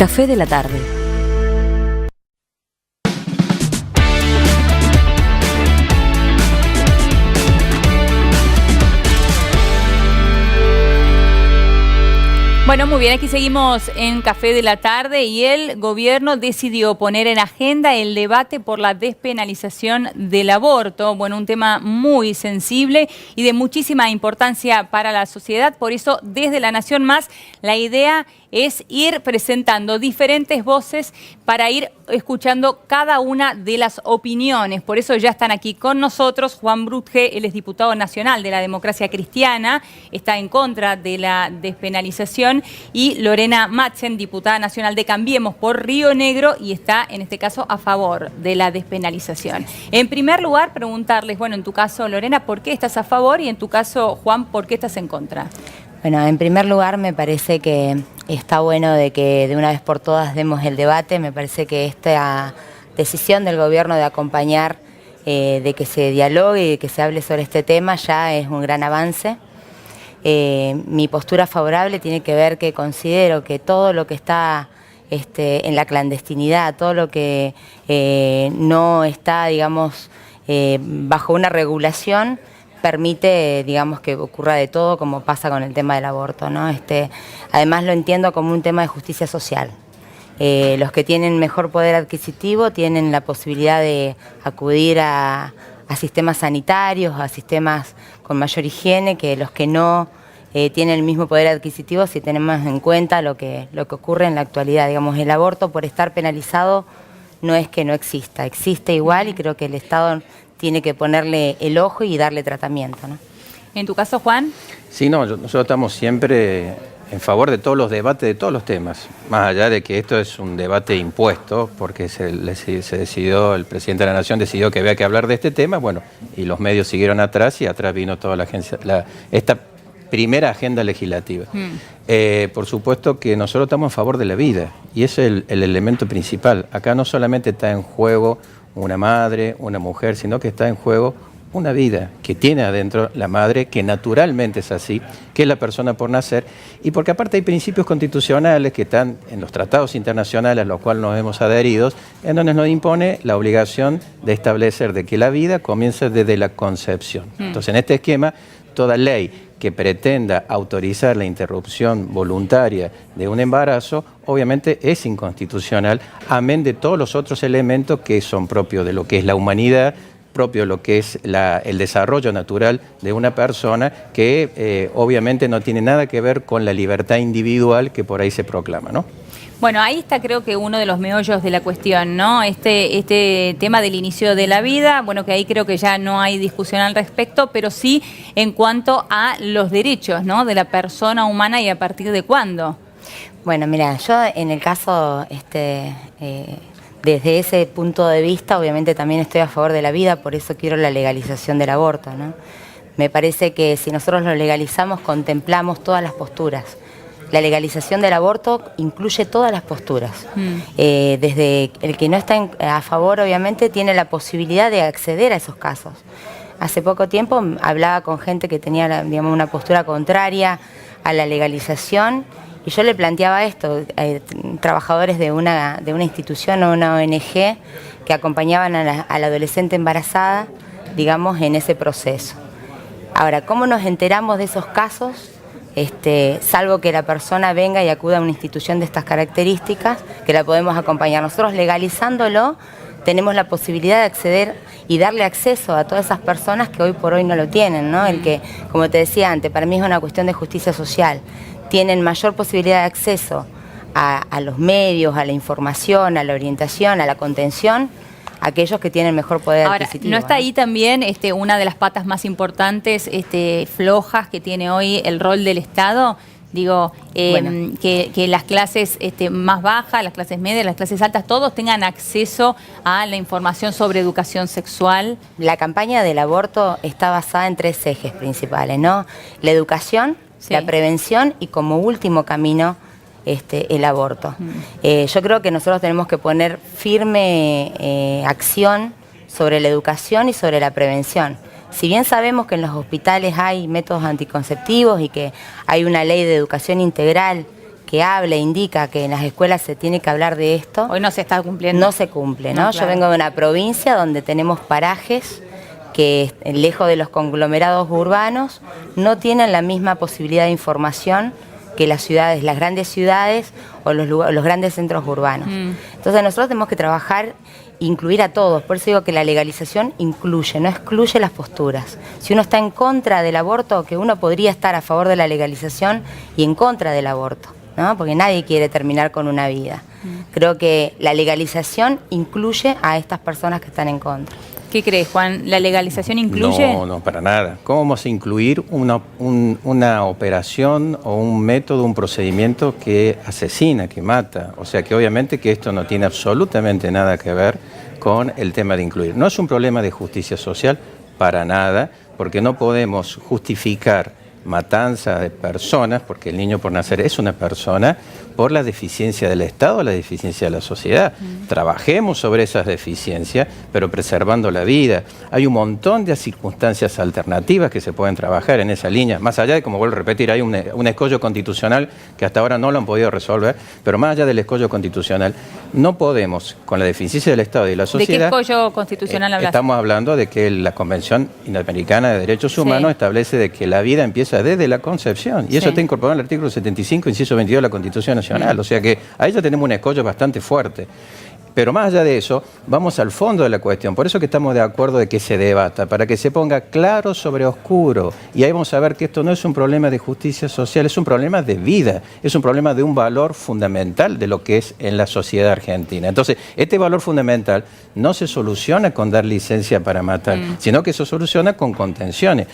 Café de la tarde. Bueno, muy bien, aquí seguimos en Café de la Tarde y el gobierno decidió poner en agenda el debate por la despenalización del aborto. Bueno, un tema muy sensible y de muchísima importancia para la sociedad. Por eso, desde La Nación Más, la idea es ir presentando diferentes voces para ir escuchando cada una de las opiniones. Por eso ya están aquí con nosotros Juan Brutge, él es diputado nacional de la Democracia Cristiana, está en contra de la despenalización, y Lorena Madsen, diputada nacional de Cambiemos por Río Negro, y está en este caso a favor de la despenalización. En primer lugar, preguntarles, bueno, en tu caso, Lorena, ¿por qué estás a favor? Y en tu caso, Juan, ¿por qué estás en contra? Bueno, en primer lugar me parece que está bueno de que de una vez por todas demos el debate. Me parece que esta decisión del gobierno de acompañar, de que se dialogue y de que se hable sobre este tema ya es un gran avance. Mi postura favorable tiene que ver que considero que todo lo que está en la clandestinidad, todo lo que no está, digamos, bajo una regulación, permite, digamos, que ocurra de todo, como pasa con el tema del aborto, ¿no? Además lo entiendo como un tema de justicia social. Los que tienen mejor poder adquisitivo tienen la posibilidad de acudir a sistemas sanitarios, a sistemas con mayor higiene, que los que no tienen el mismo poder adquisitivo, si tenemos en cuenta lo que ocurre en la actualidad. Digamos, el aborto, por estar penalizado, no es que no exista, existe igual, y creo que el Estado tiene que ponerle el ojo y darle tratamiento, ¿no? ¿En tu caso, Juan? Sí, no, nosotros estamos siempre en favor de todos los debates, de todos los temas, más allá de que esto es un debate impuesto, porque se decidió, el presidente de la Nación decidió que había que hablar de este tema, bueno, y los medios siguieron atrás, y atrás vino toda la agencia, esta primera agenda legislativa. Por supuesto que nosotros estamos a favor de la vida, y ese es el elemento principal. Acá no solamente está en juego una madre, una mujer, sino que está en juego una vida que tiene adentro la madre, que naturalmente es así, que es la persona por nacer, y porque aparte hay principios constitucionales que están en los tratados internacionales a los cuales nos hemos adherido, en donde nos impone la obligación de establecer de que la vida comienza desde la concepción. Entonces, en este esquema, toda ley que pretenda autorizar la interrupción voluntaria de un embarazo, obviamente es inconstitucional, amén de todos los otros elementos que son propios de lo que es la humanidad, propio de lo que es el desarrollo natural de una persona, que obviamente no tiene nada que ver con la libertad individual que por ahí se proclama, ¿no? Bueno, ahí está, creo que uno de los meollos de la cuestión, ¿no? Este tema del inicio de la vida, bueno, que ahí creo que ya no hay discusión al respecto, pero sí en cuanto a los derechos, ¿no?, de la persona humana, y a partir de cuándo. Bueno, mira, yo en el caso, desde ese punto de vista, obviamente también estoy a favor de la vida, por eso quiero la legalización del aborto, ¿no? Me parece que si nosotros lo legalizamos, contemplamos todas las posturas. La legalización del aborto incluye todas las posturas. Desde el que no está a favor, obviamente, tiene la posibilidad de acceder a esos casos. Hace poco tiempo hablaba con gente que tenía, digamos, una postura contraria a la legalización, y yo le planteaba esto, trabajadores de una institución o una ONG que acompañaban a la adolescente embarazada, digamos, en ese proceso. Ahora, ¿cómo nos enteramos de esos casos? Salvo que la persona venga y acuda a una institución de estas características, que la podemos acompañar. Nosotros, legalizándolo, tenemos la posibilidad de acceder y darle acceso a todas esas personas que hoy por hoy no lo tienen, ¿no? El que, como te decía antes, para mí es una cuestión de justicia social. Tienen mayor posibilidad de acceso a los medios, a la información, a la orientación, a la contención, aquellos que tienen mejor poder adquisitivo. ¿No está ahí también una de las patas más importantes, flojas, que tiene hoy el rol del Estado? Digo, bueno, que las clases más bajas, las clases medias, las clases altas, todos tengan acceso a la información sobre educación sexual. La campaña del aborto está basada en 3 ejes principales, ¿no? La educación, sí, la prevención y, como último camino, el aborto. Yo creo que nosotros tenemos que poner firme acción sobre la educación y sobre la prevención. Si bien sabemos que en los hospitales hay métodos anticonceptivos y que hay una ley de educación integral que habla, indica que en las escuelas se tiene que hablar de esto, hoy no se está cumpliendo. no se cumple, ¿no? No, Yo claro. vengo de una provincia donde tenemos parajes que, lejos de los conglomerados urbanos, no tienen la misma posibilidad de información que las ciudades, las grandes ciudades o los grandes centros urbanos. Entonces nosotros tenemos que trabajar, incluir a todos. Por eso digo que la legalización incluye, no excluye las posturas. Si uno está en contra del aborto, que uno podría estar a favor de la legalización y en contra del aborto, ¿no? Porque nadie quiere terminar con una vida. Creo que la legalización incluye a estas personas que están en contra. ¿Qué crees, Juan? ¿La legalización incluye? No, no, para nada. ¿Cómo vamos a incluir una operación o un método, un procedimiento que asesina, que mata? O sea que obviamente que esto no tiene absolutamente nada que ver con el tema de incluir. No es un problema de justicia social, para nada, porque no podemos justificar matanza de personas, porque el niño por nacer es una persona, por la deficiencia del Estado o la deficiencia de la sociedad. Trabajemos sobre esas deficiencias, pero preservando la vida. Hay un montón de circunstancias alternativas que se pueden trabajar en esa línea, más allá de, como vuelvo a repetir, hay un escollo constitucional que hasta ahora no lo han podido resolver, pero más allá del escollo constitucional, no podemos, con la deficiencia del Estado y de la sociedad... ¿De qué escollo constitucional hablas? Estamos hablando de que la Convención Interamericana de Derechos Humanos establece de que la vida empieza desde la concepción, y eso está incorporado en el artículo 75, inciso 22 de la Constitución Nacional. O sea que ahí ya tenemos un escollo bastante fuerte. Pero más allá de eso, vamos al fondo de la cuestión. Por eso que estamos de acuerdo de que se debata, para que se ponga claro sobre oscuro. Y ahí vamos a ver que esto no es un problema de justicia social, es un problema de vida, es un problema de un valor fundamental de lo que es en la sociedad argentina. Entonces, este valor fundamental no se soluciona con dar licencia para matar, sino que se soluciona con contenciones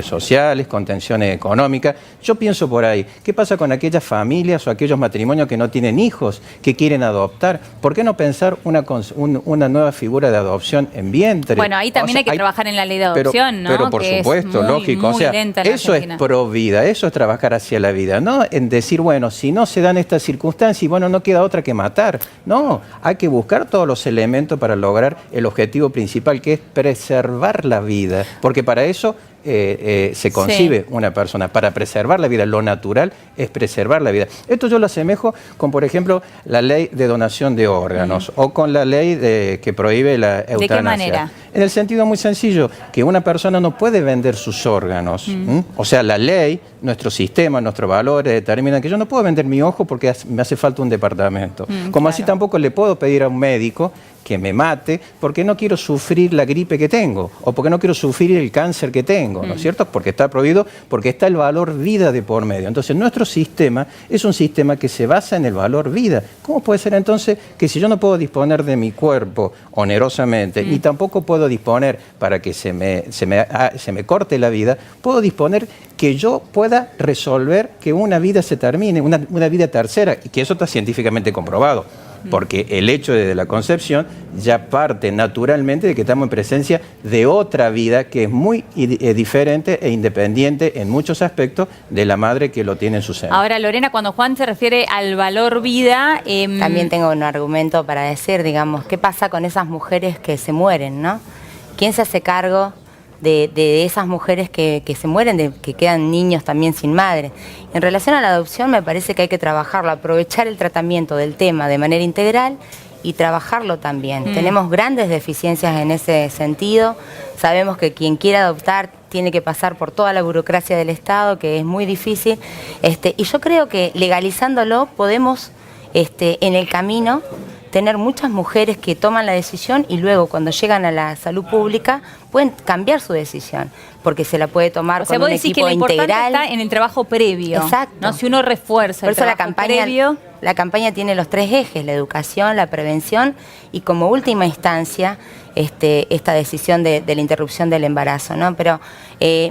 sociales, contenciones económicas. Yo pienso por ahí, ¿qué pasa con aquellas familias o aquellos matrimonios que no tienen hijos, que quieren adoptar? ¿Por qué no pensar una nueva figura de adopción en vientre? Bueno, ahí también hay que trabajar en la ley de adopción, ¿no? Pero por supuesto, lógico. O sea, eso es pro vida, eso es trabajar hacia la vida, no en decir, bueno, si no se dan estas circunstancias, y bueno, no queda otra que matar. No, hay que buscar todos los elementos para lograr el objetivo principal, que es preservar la vida, porque para eso se concibe una persona, para preservar la vida. Lo natural es preservar la vida. Esto yo lo asemejo con, por ejemplo, la ley de donación de órganos o con la ley que prohíbe la eutanasia. ¿De qué manera? En el sentido muy sencillo, que una persona no puede vender sus órganos. O sea, la ley, nuestro sistema, nuestros valores determinan que yo no puedo vender mi ojo porque me hace falta un departamento. Como así tampoco le puedo pedir a un médico que me mate porque no quiero sufrir la gripe que tengo o porque no quiero sufrir el cáncer que tengo, ¿no es cierto? Porque está prohibido, porque está el valor vida de por medio. Entonces, nuestro sistema es un sistema que se basa en el valor vida. ¿Cómo puede ser entonces que si yo no puedo disponer de mi cuerpo onerosamente ni tampoco puedo disponer para que se me corte la vida, puedo disponer que yo pueda resolver que una vida se termine, una vida tercera, y que eso está científicamente comprobado? Porque el hecho de la concepción ya parte naturalmente de que estamos en presencia de otra vida que es muy diferente e independiente en muchos aspectos de la madre que lo tiene en su seno. Ahora, Lorena, cuando Juan se refiere al valor vida... También tengo un argumento para decir, digamos, ¿qué pasa con esas mujeres que se mueren, no? ¿Quién se hace cargo de esas mujeres que se mueren, que quedan niños también sin madre? En relación a la adopción, me parece que hay que trabajarlo, aprovechar el tratamiento del tema de manera integral y trabajarlo también. Tenemos grandes deficiencias en ese sentido. Sabemos que quien quiera adoptar tiene que pasar por toda la burocracia del Estado, que es muy difícil. Y yo creo que legalizándolo podemos, en el camino, tener muchas mujeres que toman la decisión y luego cuando llegan a la salud pública pueden cambiar su decisión, porque se la puede tomar con un equipo integral. Lo importante está en el trabajo previo. Exacto. ¿No? Si uno refuerza el trabajo previo... La campaña tiene los 3 ejes, la educación, la prevención y como última instancia esta decisión de la interrupción del embarazo, ¿no? Pero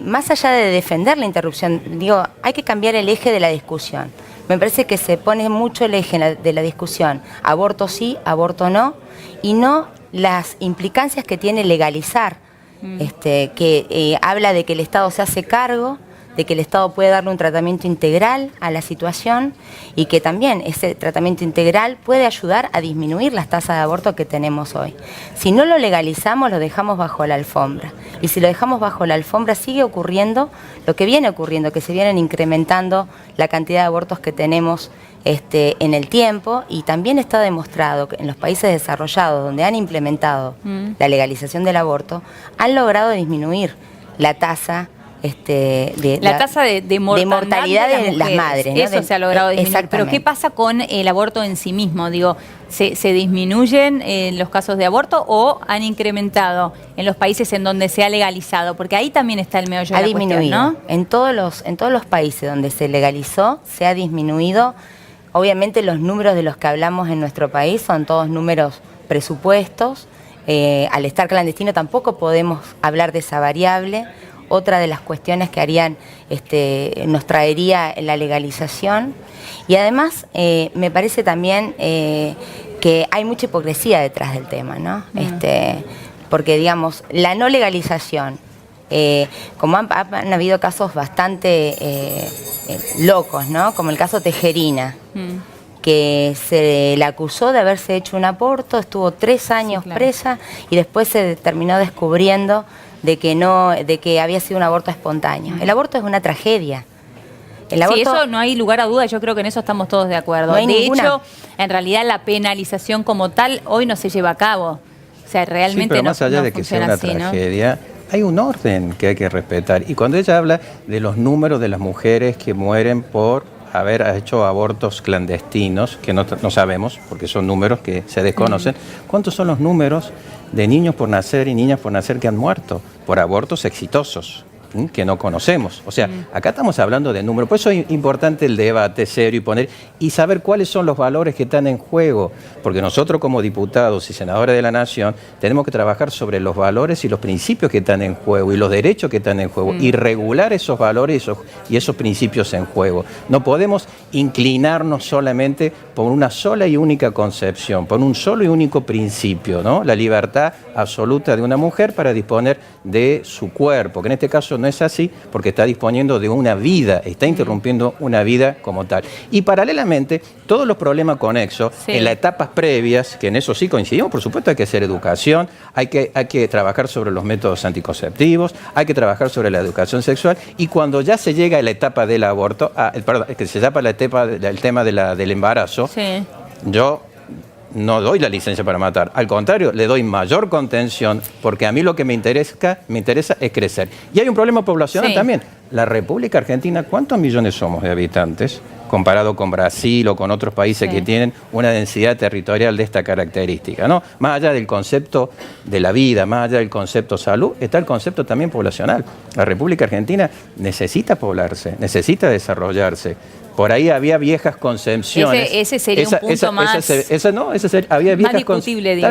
más allá de defender la interrupción, digo, hay que cambiar el eje de la discusión. Me parece que se pone mucho el eje de la discusión, aborto sí, aborto no, y no las implicancias que tiene legalizar, que habla de que el Estado se hace cargo, de que el Estado puede darle un tratamiento integral a la situación y que también ese tratamiento integral puede ayudar a disminuir las tasas de aborto que tenemos hoy. Si no lo legalizamos, lo dejamos bajo la alfombra. Y si lo dejamos bajo la alfombra, sigue ocurriendo lo que viene ocurriendo, que se vienen incrementando la cantidad de abortos que tenemos en el tiempo, y también está demostrado que en los países desarrollados donde han implementado la legalización del aborto, han logrado disminuir la tasa de mortalidad de las madres, ¿no? Eso se ha logrado disminuir. Pero ¿qué pasa con el aborto en sí mismo? Digo, ¿se disminuyen los casos de aborto o han incrementado en los países en donde se ha legalizado? Porque ahí también está el meollo de la cuestión, ¿no? En todos los países donde se legalizó, se ha disminuido. Obviamente los números de los que hablamos en nuestro país son todos números presupuestos. Al estar clandestino tampoco podemos hablar de esa variable. Otra de las cuestiones que harían, nos traería la legalización. Y además me parece también que hay mucha hipocresía detrás del tema, ¿no? Porque, digamos, la no legalización, como han habido casos bastante locos, ¿no? Como el caso Tejerina, que se la acusó de haberse hecho un aborto, estuvo 3 años presa y después se terminó descubriendo de que había sido un aborto espontáneo. El aborto es una tragedia. El aborto, sí, eso no hay lugar a duda, yo creo que en eso estamos todos de acuerdo. No de hecho, en realidad la penalización como tal hoy no se lleva a cabo. O sea, realmente sí, pero más allá de que sea una tragedia, hay un orden que hay que respetar. Y cuando ella habla de los números de las mujeres que mueren por haber hecho abortos clandestinos, que no sabemos, porque son números que se desconocen, ¿cuántos son los números de niños por nacer y niñas por nacer que han muerto por abortos exitosos, que no conocemos? O sea, acá estamos hablando de números. Por eso es importante el debate serio y saber cuáles son los valores que están en juego, porque nosotros como diputados y senadores de la Nación tenemos que trabajar sobre los valores y los principios que están en juego y los derechos que están en juego y regular esos valores y esos principios en juego. No podemos inclinarnos solamente por una sola y única concepción, por un solo y único principio, ¿no? La libertad absoluta de una mujer para disponer de su cuerpo, que en este caso no es así, porque está disponiendo de una vida, está interrumpiendo una vida como tal. Y paralelamente, todos los problemas conexos, en las etapas previas, que en eso sí coincidimos, por supuesto hay que hacer educación, hay que trabajar sobre los métodos anticonceptivos, hay que trabajar sobre la educación sexual, y cuando ya se llega a la etapa del aborto, que se llama el tema del embarazo, yo no doy la licencia para matar, al contrario, le doy mayor contención, porque a mí lo que me interesa es crecer. Y hay un problema poblacional también. La República Argentina, ¿cuántos millones somos de habitantes? Comparado con Brasil o con otros países que tienen una densidad territorial de esta característica, ¿no? Más allá del concepto de la vida, más allá del concepto salud, está el concepto también poblacional. La República Argentina necesita poblarse, necesita desarrollarse. Por ahí había viejas concepciones. Ese sería un punto más discutible, digo.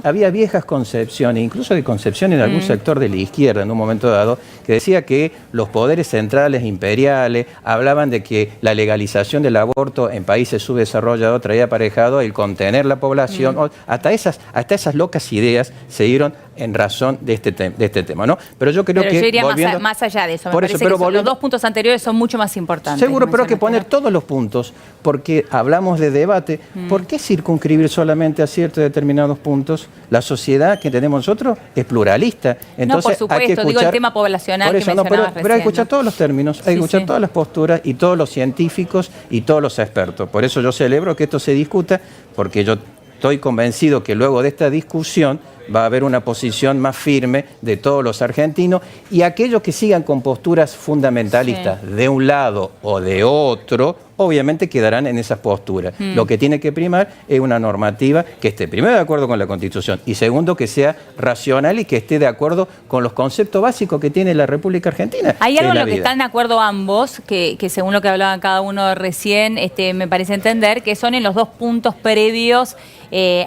Había viejas concepciones, incluso de concepciones de algún sector de la izquierda en un momento dado, que decía que los poderes centrales imperiales hablaban de que la legalización del aborto en países subdesarrollados traía aparejado el contener la población. Hasta esas locas ideas se dieron en razón de este tema, ¿no? Pero yo creo que yo iría más allá de eso. Me parece que los dos puntos anteriores son mucho más importantes. Seguro, pero hay que poner todos los puntos, porque hablamos de debate. ¿Por qué circunscribir solamente a ciertos determinados puntos? La sociedad que tenemos nosotros es pluralista. Entonces, no, por supuesto, hay que escuchar, digo el tema poblacional por eso, que mencionabas pero hay que escuchar todos los términos, hay que escuchar todas las posturas y todos los científicos y todos los expertos. Por eso yo celebro que esto se discuta, porque yo estoy convencido que luego de esta discusión va a haber una posición más firme de todos los argentinos, y aquellos que sigan con posturas fundamentalistas de un lado o de otro, obviamente quedarán en esas posturas. Lo que tiene que primar es una normativa que esté primero de acuerdo con la Constitución y segundo que sea racional y que esté de acuerdo con los conceptos básicos que tiene la República Argentina. Hay algo en lo que están de acuerdo ambos, que según lo que hablaban cada uno recién, me parece entender que son en los dos puntos previos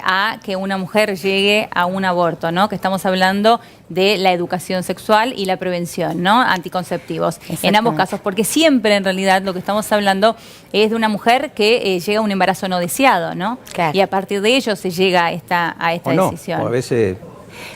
a que una mujer llegue a un aborto, ¿no? Que estamos hablando de la educación sexual y la prevención, ¿no? Anticonceptivos, en ambos casos, porque siempre en realidad lo que estamos hablando es de una mujer que llega a un embarazo no deseado, ¿no? Claro. Y a partir de ello se llega a esta decisión. O a veces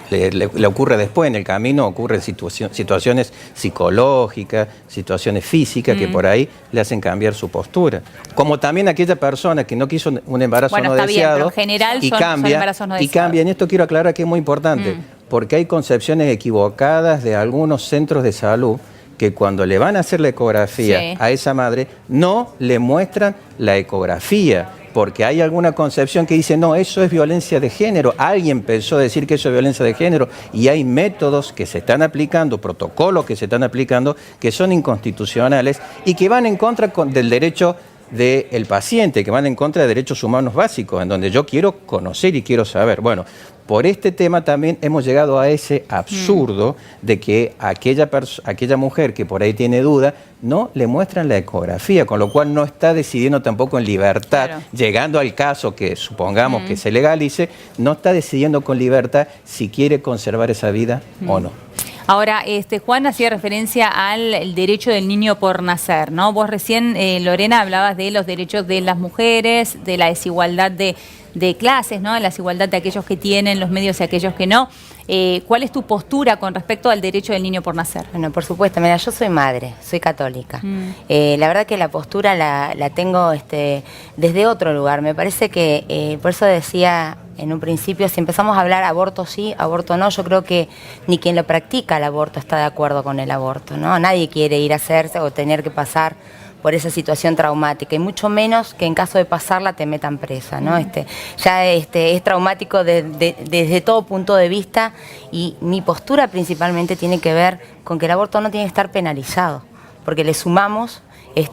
le ocurre después en el camino, ocurren situaciones psicológicas, situaciones físicas que por ahí le hacen cambiar su postura. Como también aquella persona que no quiso un embarazo no deseado, pero en general son embarazos no deseados. Y cambia, en esto quiero aclarar que es muy importante, porque hay concepciones equivocadas de algunos centros de salud que cuando le van a hacer la ecografía Sí. a esa madre, no le muestran la ecografía, porque hay alguna concepción que dice, no, eso es violencia de género. Alguien pensó decir que eso es violencia de género, y hay métodos que se están aplicando, protocolos que se están aplicando, que son inconstitucionales y que van en contra del derecho del paciente, que van en contra de derechos humanos básicos, en donde yo quiero conocer y quiero saber. Bueno, por este tema también hemos llegado a ese absurdo de que aquella mujer que por ahí tiene duda, no le muestran la ecografía, con lo cual no está decidiendo tampoco en libertad, Claro. llegando al caso que supongamos que se legalice, no está decidiendo con libertad si quiere conservar esa vida o no. Ahora, Juan hacía referencia al el derecho del niño por nacer, ¿no? Vos recién, Lorena, hablabas de los derechos de las mujeres, de la desigualdad de clases, ¿no? La desigualdad de aquellos que tienen los medios y aquellos que no. ¿Cuál es tu postura con respecto al derecho del niño por nacer? Bueno, por supuesto, mira, yo soy madre, soy católica. La verdad que la postura la tengo desde otro lugar. Me parece que, por eso decía en un principio, si empezamos a hablar aborto sí, aborto no, yo creo que ni quien lo practica el aborto está de acuerdo con el aborto, ¿no? Nadie quiere ir a hacerse o tener que pasar por esa situación traumática, y mucho menos que en caso de pasarla te metan presa, ¿no? Es traumático desde todo punto de vista, y mi postura principalmente tiene que ver con que el aborto no tiene que estar penalizado, porque le sumamos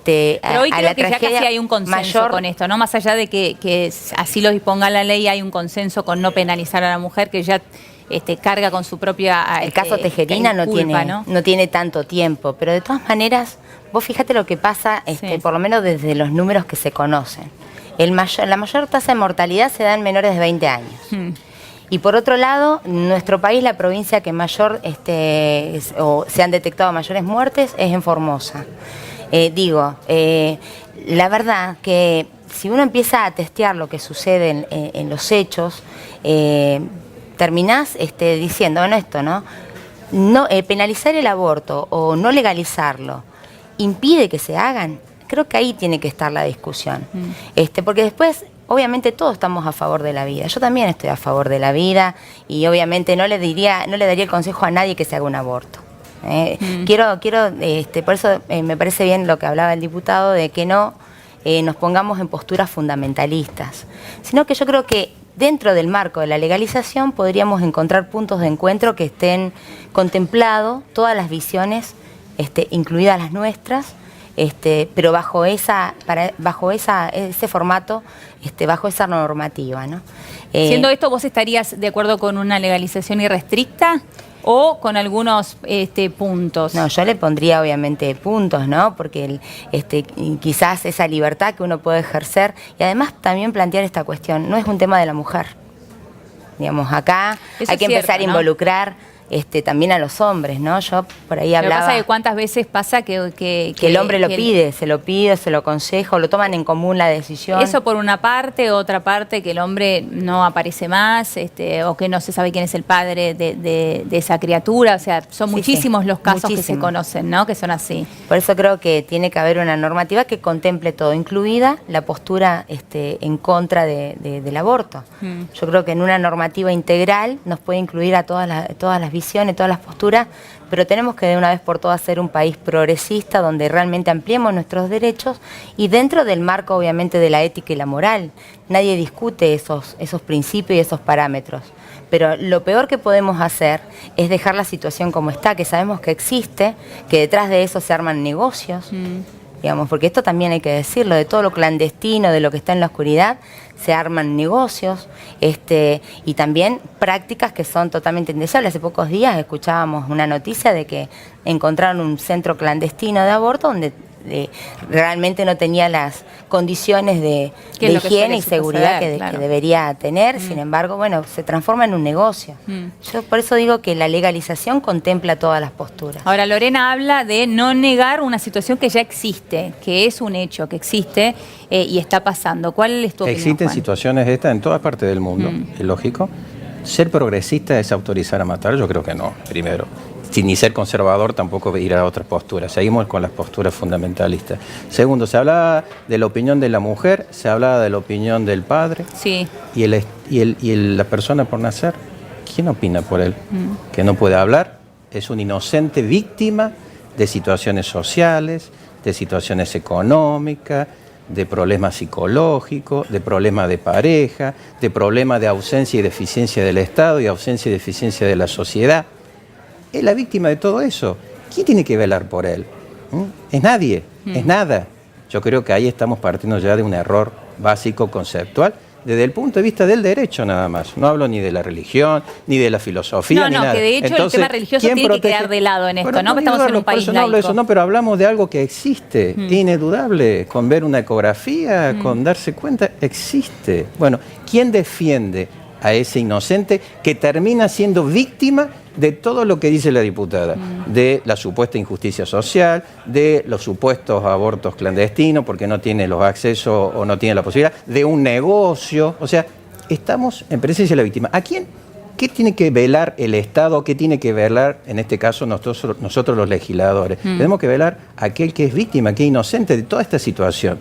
Pero hoy a creo la que ya tragedia casi hay un consenso mayor con esto, ¿no? Más allá de que así lo disponga la ley, hay un consenso con no penalizar a la mujer que ya carga con su propia El caso Tejerina culpa, no tiene tanto tiempo, pero de todas maneras, vos fíjate lo que pasa, Sí. por lo menos desde los números que se conocen. La mayor tasa de mortalidad se da en menores de 20 años. Y por otro lado, en nuestro país, la provincia que mayor o se han detectado mayores muertes es en Formosa. La verdad que si uno empieza a testear lo que sucede en los hechos, terminás diciendo, bueno, esto, ¿no? Penalizar el aborto o no legalizarlo impide que se hagan. Creo que ahí tiene que estar la discusión. Porque después, obviamente, todos estamos a favor de la vida. Yo también estoy a favor de la vida, y obviamente no le daría el consejo a nadie que se haga un aborto. Por eso me parece bien lo que hablaba el diputado, de que no nos pongamos en posturas fundamentalistas, sino que yo creo que dentro del marco de la legalización podríamos encontrar puntos de encuentro que estén contemplados todas las visiones, incluidas las nuestras, pero bajo ese formato, bajo esa normativa, ¿no? Siendo esto, ¿vos estarías de acuerdo con una legalización irrestricta o con algunos puntos? No, yo le pondría obviamente puntos, ¿no? Porque quizás esa libertad que uno puede ejercer, y además también plantear esta cuestión, no es un tema de la mujer. Digamos, acá Eso hay que es cierto, empezar a ¿no? involucrar también a los hombres, ¿no? Yo por ahí Lo que hablaba pasa es que cuántas veces pasa que el hombre lo pide, se lo aconseja, o lo toman en común la decisión. Eso por una parte, otra parte que el hombre no aparece más, o que no se sabe quién es el padre de esa criatura. O sea, son Sí, muchísimos sí, los casos que se muchísimos. conocen, ¿no? Que son así. Por eso creo que tiene que haber una normativa que contemple todo, incluida la postura en contra del aborto. Yo creo que en una normativa integral nos puede incluir a todas las visiones, todas las posturas, pero tenemos que de una vez por todas ser un país progresista donde realmente ampliemos nuestros derechos, y dentro del marco obviamente de la ética y la moral. Nadie discute esos principios y esos parámetros. Pero lo peor que podemos hacer es dejar la situación como está, que sabemos que existe, que detrás de eso se arman negocios, digamos, porque esto también hay que decirlo, de todo lo clandestino, de lo que está en la oscuridad, se arman negocios, y también prácticas que son totalmente indeseables. Hace pocos días escuchábamos una noticia de que encontraron un centro clandestino de aborto donde realmente no tenía las condiciones de Que es lo que higiene y suele seguridad suceder, claro. que debería tener. Sin embargo, bueno, se transforma en un negocio. Yo por eso digo que la legalización contempla todas las posturas. Ahora, Lorena habla de no negar una situación que ya existe, que es un hecho, que existe y está pasando. ¿Cuál es tu opinión, Existen Juan? situaciones estas en todas partes del mundo, es lógico. ¿Ser progresista es autorizar a matar? Yo creo que no, primero. Sin ni ser conservador tampoco ir a otras posturas. Seguimos con las posturas fundamentalistas. Segundo, se hablaba de la opinión de la mujer, se hablaba de la opinión del padre. Sí. Y la persona por nacer, ¿quién opina por él? Que no puede hablar, es una inocente víctima de situaciones sociales, de situaciones económicas, de problemas psicológicos, de problemas de pareja, de problemas de ausencia y deficiencia del Estado y ausencia y deficiencia de la sociedad. Es la víctima de todo eso. ¿Quién tiene que velar por él? Es nadie, es nada. Yo creo que ahí estamos partiendo ya de un error básico conceptual desde el punto de vista del derecho nada más. No hablo ni de la religión, ni de la filosofía, ni nada. Que de hecho entonces, el tema religioso tiene que quedar de lado en esto, bueno, ¿no? Estamos en un país laico. No hablo de eso, no, pero hablamos de algo que existe, inedudable, con ver una ecografía, con darse cuenta, existe. Bueno, ¿quién defiende a ese inocente que termina siendo víctima de todo lo que dice la diputada, de la supuesta injusticia social, de los supuestos abortos clandestinos porque no tiene los accesos o no tiene la posibilidad, de un negocio? O sea, estamos en presencia de la víctima. ¿A quién? ¿Qué tiene que velar el Estado? ¿Qué tiene que velar, en este caso, nosotros los legisladores? Tenemos que velar a aquel que es víctima, que es inocente de toda esta situación.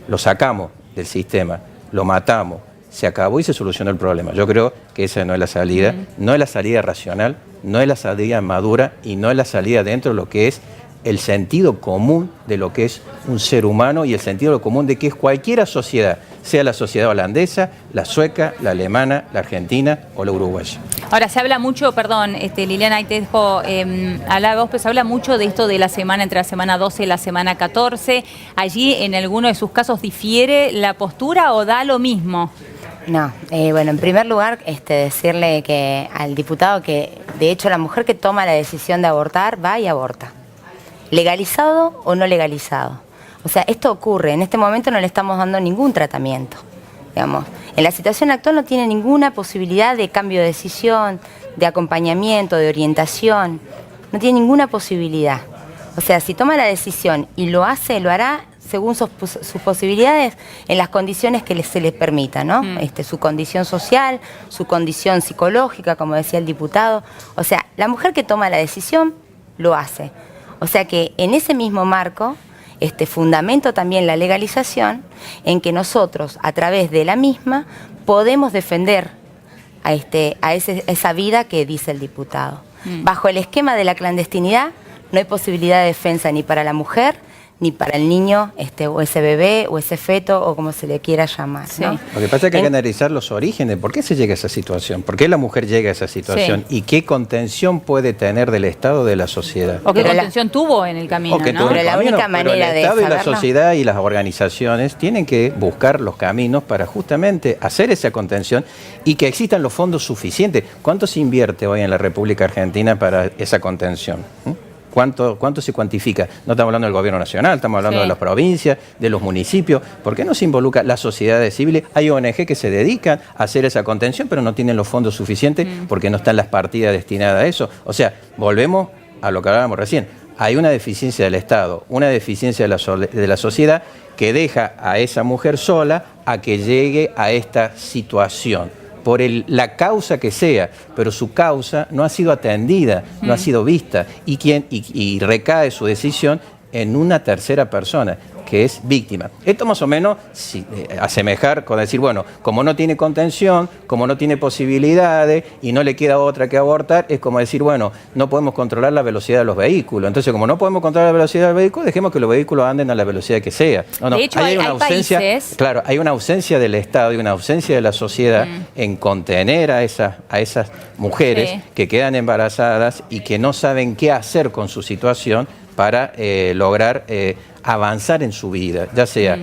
Lo sacamos del sistema, lo matamos, se acabó y se solucionó el problema. Yo creo que esa no es la salida, no es la salida racional, no es la salida madura y no es la salida dentro de lo que es el sentido común de lo que es un ser humano y el sentido común de que es cualquier sociedad, sea la sociedad holandesa, la sueca, la alemana, la argentina o la uruguaya. Ahora, se habla mucho, perdón, Liliana, ahí te dejo hablar vos, pero se habla mucho de esto de la semana, entre la semana 12 y la semana 14. ¿Allí en alguno de sus casos difiere la postura o da lo mismo? No, bueno, en primer lugar, decirle que al diputado que, de hecho, la mujer que toma la decisión de abortar va y aborta. ¿Legalizado o no legalizado? O sea, esto ocurre, en este momento no le estamos dando ningún tratamiento, digamos. En la situación actual no tiene ninguna posibilidad de cambio de decisión, de acompañamiento, de orientación, no tiene ninguna posibilidad. O sea, si toma la decisión y lo hace, lo hará según sus posibilidades, en las condiciones que se les permita, ¿no? Su condición social, su condición psicológica, como decía el diputado. O sea, la mujer que toma la decisión, lo hace. O sea que en ese mismo marco, fundamento también la legalización, en que nosotros, a través de la misma, podemos defender a esa vida que dice el diputado. Bajo el esquema de la clandestinidad, no hay posibilidad de defensa ni para la mujer, ni para el niño, o ese bebé, o ese feto, o como se le quiera llamar, ¿no? Lo que pasa es que hay que analizar los orígenes. ¿Por qué se llega a esa situación? ¿Por qué la mujer llega a esa situación? ¿Y qué contención puede tener del Estado, de la sociedad? ¿O qué contención tuvo en el camino, ¿no? Pero la única manera de saberlo, el Estado y la saberlo, sociedad y las organizaciones tienen que buscar los caminos para justamente hacer esa contención y que existan los fondos suficientes. ¿Cuánto se invierte hoy en la República Argentina para esa contención? ¿Cuánto se cuantifica? No estamos hablando del gobierno nacional, estamos hablando de las provincias, de los municipios. ¿Por qué no se involucra las sociedades civiles? Hay ONG que se dedican a hacer esa contención, pero no tienen los fondos suficientes porque no están las partidas destinadas a eso. O sea, volvemos a lo que hablábamos recién. Hay una deficiencia del Estado, una deficiencia de la sociedad que deja a esa mujer sola a que llegue a esta situación. Por la causa que sea, pero su causa no ha sido atendida, no ha sido vista, y recae su decisión en una tercera persona, que es víctima. Esto más o menos asemejar con decir, bueno, como no tiene contención, como no tiene posibilidades y no le queda otra que abortar, es como decir, bueno, no podemos controlar la velocidad de los vehículos. Entonces, como no podemos controlar la velocidad del vehículo, dejemos que los vehículos anden a la velocidad que sea. No, de hecho, hay una ausencia, países... Claro, hay una ausencia del Estado y una ausencia de la sociedad en contener a esas mujeres que quedan embarazadas y que no saben qué hacer con su situación para lograr avanzar en su vida, ya sea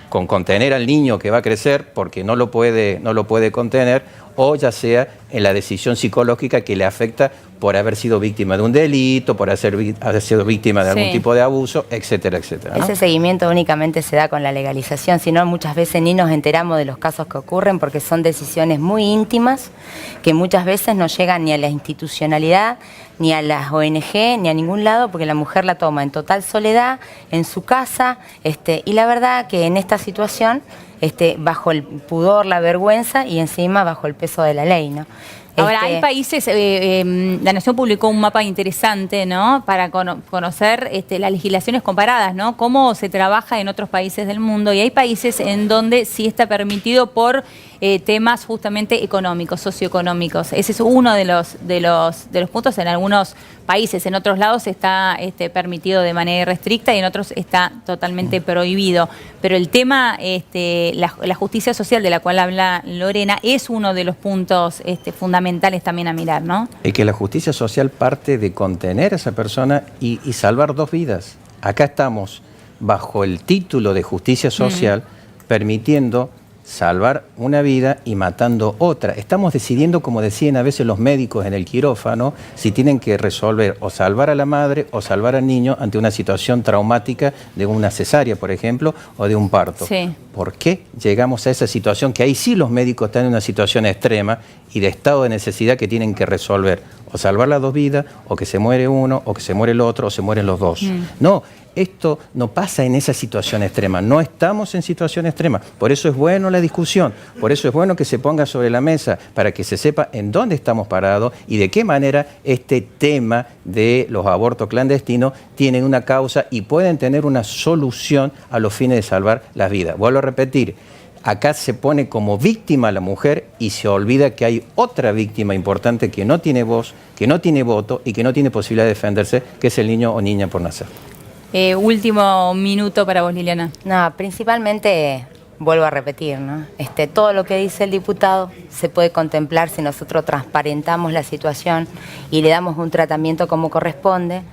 con contener al niño que va a crecer porque no lo puede contener, o ya sea en la decisión psicológica que le afecta por haber sido víctima de un delito, por haber sido víctima de algún tipo de abuso, etcétera, etcétera, ¿no? Ese seguimiento únicamente se da con la legalización, si no muchas veces ni nos enteramos de los casos que ocurren porque son decisiones muy íntimas que muchas veces no llegan ni a la institucionalidad, ni a las ONG, ni a ningún lado, porque la mujer la toma en total soledad, en su casa, y la verdad que en esta situación, bajo el pudor, la vergüenza y encima bajo el peso de la ley, ¿no? Ahora, hay países, la Nación publicó un mapa interesante, ¿no? Para conocer las legislaciones comparadas, ¿no? Cómo se trabaja en otros países del mundo. Y hay países en donde sí está permitido por temas justamente económicos, socioeconómicos. Ese es uno de los puntos. En algunos países, en otros lados está permitido de manera irrestricta y en otros está totalmente prohibido. Pero el tema, la justicia social de la cual habla Lorena, es uno de los puntos fundamentales también a mirar, ¿no? Es que la justicia social parte de contener a esa persona y salvar 2 vidas. Acá estamos bajo el título de justicia social permitiendo salvar una vida y matando otra. Estamos decidiendo, como decían a veces los médicos en el quirófano, si tienen que resolver o salvar a la madre o salvar al niño ante una situación traumática de una cesárea, por ejemplo, o de un parto. Sí. ¿Por qué llegamos a esa situación? Que ahí sí los médicos están en una situación extrema y de estado de necesidad que tienen que resolver o salvar las 2 vidas, o que se muere uno, o que se muere el otro, o se mueren los 2. No, esto no pasa en esa situación extrema, no estamos en situación extrema. Por eso es bueno la discusión, por eso es bueno que se ponga sobre la mesa, para que se sepa en dónde estamos parados y de qué manera este tema de los abortos clandestinos tienen una causa y pueden tener una solución a los fines de salvar las vidas. Vuelvo a repetir. Acá se pone como víctima a la mujer y se olvida que hay otra víctima importante que no tiene voz, que no tiene voto y que no tiene posibilidad de defenderse, que es el niño o niña por nacer. Último minuto para vos, Liliana. No, principalmente, vuelvo a repetir, ¿no? Todo lo que dice el diputado se puede contemplar si nosotros transparentamos la situación y le damos un tratamiento como corresponde.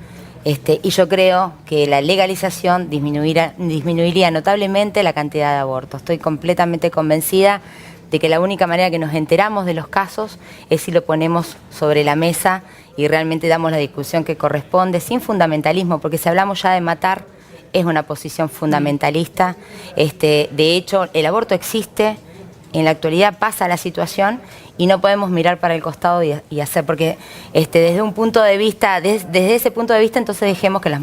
Y yo creo que la legalización disminuiría notablemente la cantidad de abortos. Estoy completamente convencida de que la única manera que nos enteramos de los casos es si lo ponemos sobre la mesa y realmente damos la discusión que corresponde, sin fundamentalismo, porque si hablamos ya de matar, es una posición fundamentalista. De hecho, el aborto existe, en la actualidad pasa la situación y no podemos mirar para el costado y hacer, porque desde un punto de vista, desde ese punto de vista, entonces dejemos que las